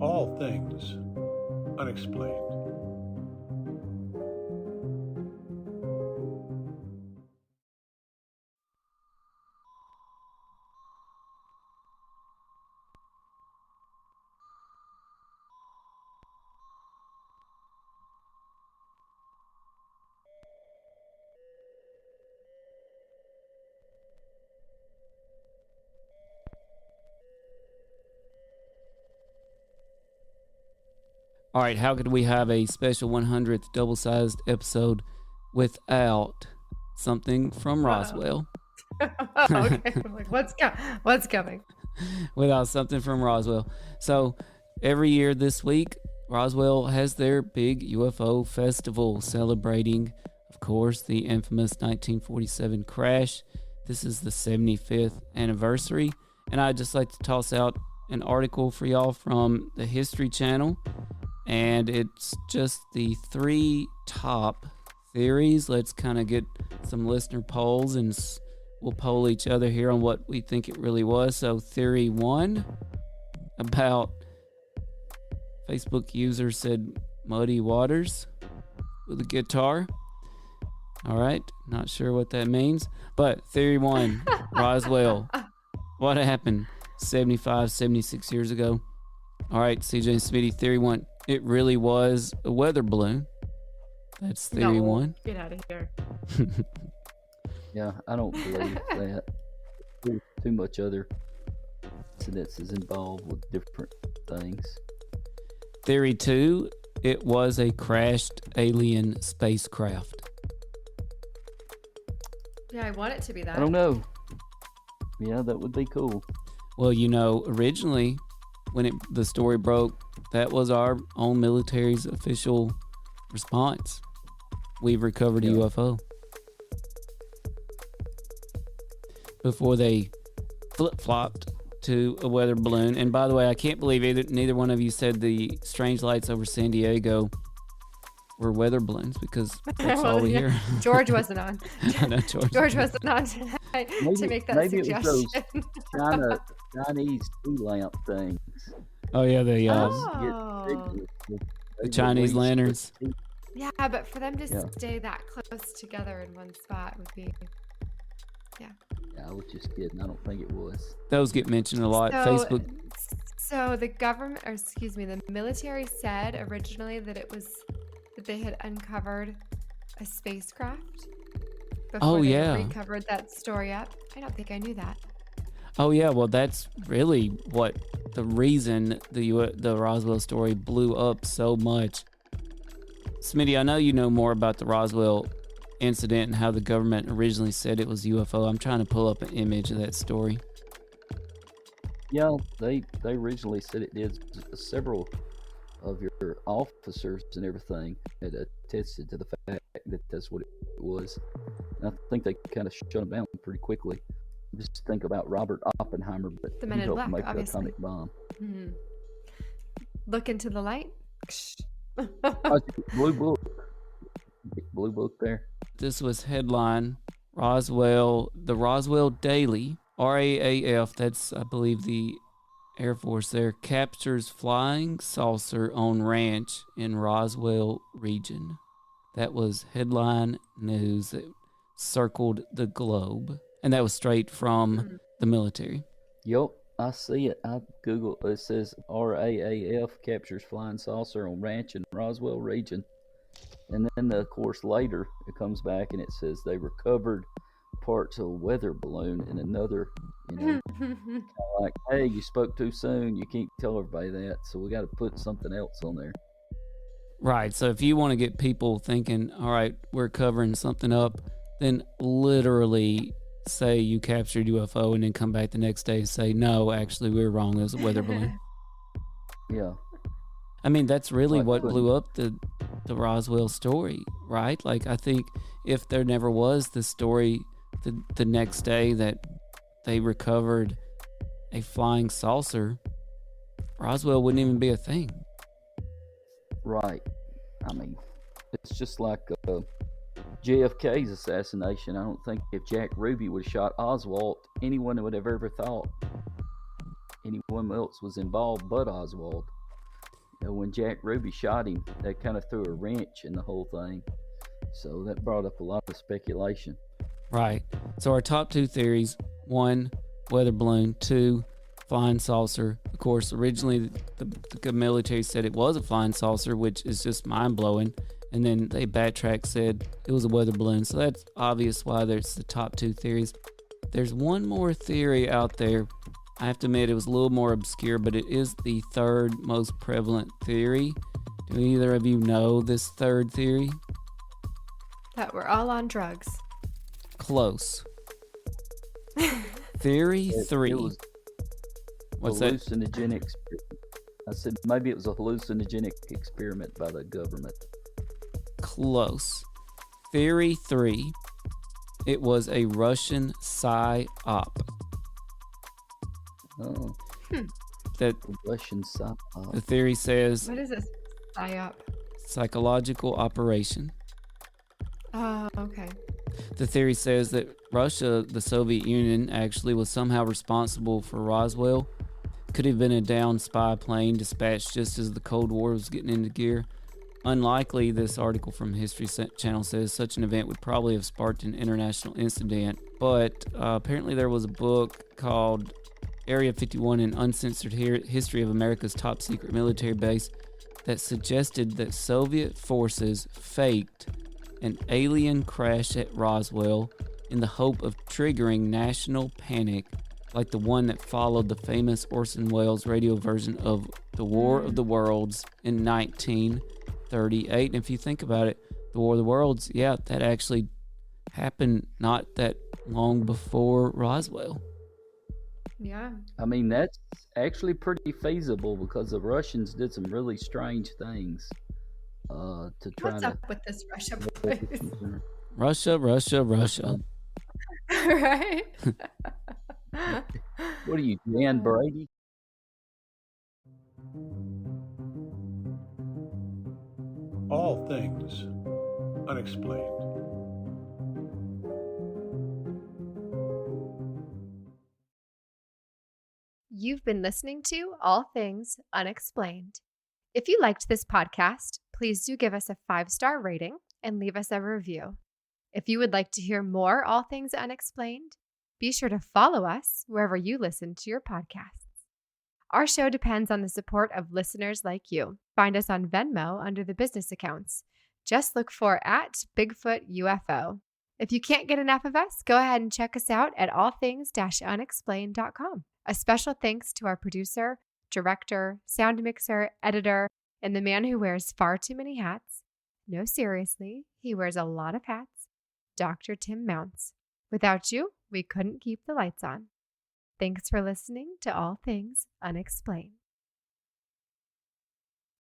All Things Unexplained. All right, how could we have a special 100th double-sized episode without something from Roswell? Okay, I'm like, what's coming? Without something from Roswell. So every year this week, Roswell has their big UFO festival celebrating, of course, the infamous 1947 crash. This is the 75th anniversary, and I'd just like to toss out an article for y'all from the History Channel, and it's just the 3 top theories. Let's kind of get some listener polls, and we'll poll each other here on what we think it really was. So theory 1, about Facebook user said Muddy Waters with a guitar. All right, not sure what that means, but theory 1, Roswell. What happened 75, 76 years ago? All right, CJ and Smitty, theory 1, it really was a weather balloon. That's theory 1. Get out of here. Yeah, I don't believe that. There's too much other incidences involved with different things. Theory 2, it was a crashed alien spacecraft. Yeah, I want it to be that. I don't know. Yeah, that would be cool. Well, you know, originally when the story broke, that was our own military's official response. We've recovered a UFO. Before they flip-flopped to a weather balloon. And by the way, I can't believe neither one of you said the strange lights over San Diego were weather balloons, because that's all we hear. George wasn't on. I know, George wasn't on tonight to make that suggestion. It was those Chinese sea lamp things. Oh yeah, the Chinese lanterns. Yeah, but for them to stay that close together in one spot would be, Yeah, I was just kidding. I don't think it was. Those get mentioned a lot. Facebook. So the government, or excuse me, the military said originally that they had uncovered a spacecraft before they recovered that story up. I don't think I knew that. Oh yeah, well that's really what the reason the Roswell story blew up so much. Smitty, I know you know more about the Roswell incident and how the government originally said it was UFO. I'm trying to pull up an image of that story. Yeah, they originally said it did. Several of your officers and everything had attested to the fact that that's what it was. And I think they kind of shut them down pretty quickly. Just think about Robert Oppenheimer, but the Men in Black, make the obviously. atomic bomb. Mm-hmm. Look into the light. Blue book. Blue book there. This was headline Roswell, the Roswell Daily, RAAF, that's I believe the Air Force there, captures flying saucer on ranch in Roswell region. That was headline news that circled the globe. And that was straight from the military. Yep, I see it. I Google it. It says RAAF captures flying saucer on ranch in Roswell region. And then, of course, later it comes back and it says they recovered parts of a weather balloon in another, kind of like, hey, you spoke too soon. You can't tell everybody that. So we got to put something else on there. Right. So if you want to get people thinking, all right, we're covering something up, then literally say you captured UFO and then come back the next day and say, no, actually, we were wrong. It was a weather balloon. Yeah. I mean, that's really what blew up the Roswell story, right? Like, I think if there never was the story the next day that they recovered a flying saucer, Roswell wouldn't even be a thing. Right. I mean, it's just like JFK's assassination. I don't think if Jack Ruby would have shot Oswald, anyone would have ever thought anyone else was involved but Oswald. When Jack Ruby shot him, that kind of threw a wrench in the whole thing. So that brought up a lot of speculation. Right. So our top two theories: one, weather balloon; two, flying saucer. Of course, originally the military said it was a flying saucer, which is just mind blowing. And then they backtracked, said it was a weather balloon. So that's obvious why there's the top two theories. There's one more theory out there. I have to admit it was a little more obscure, but it is the third most prevalent theory. Do either of you know this third theory? That we're all on drugs. Close. Theory 3. It was What's that? hallucinogenic. I said maybe it was a hallucinogenic experiment by the government. Close. Theory 3. It was a Russian psy-op. Oh, That Russian sci. the theory says What is this? PSYOP. psychological operation. Oh, okay. The theory says that Russia, the Soviet Union, actually was somehow responsible for Roswell. Could have been a downed spy plane dispatched just as the Cold War was getting into gear. Unlikely, this article from History Channel says such an event would probably have sparked an international incident, but apparently there was a book called Area 51, an uncensored history of America's top secret military base, that suggested that Soviet forces faked an alien crash at Roswell in the hope of triggering national panic, like the one that followed the famous Orson Welles radio version of The War of the Worlds in 1938. And if you think about it, The War of the Worlds, yeah, that actually happened not that long before Roswell. Yeah. I mean, that's actually pretty feasible because the Russians did some really strange things to try What's to. up with this Russia place? Russia. Right? What are you, Dan Brady? All things unexplained. You've been listening to All Things Unexplained. If you liked this podcast, please do give us a 5-star rating and leave us a review. If you would like to hear more All Things Unexplained, be sure to follow us wherever you listen to your podcasts. Our show depends on the support of listeners like you. Find us on Venmo under the business accounts. Just look for @BigfootUFO. If you can't get enough of us, go ahead and check us out at allthings-unexplained.com. A special thanks to our producer, director, sound mixer, editor, and the man who wears far too many hats. No, seriously, he wears a lot of hats, Dr. Tim Mounce. Without you, we couldn't keep the lights on. Thanks for listening to All Things Unexplained.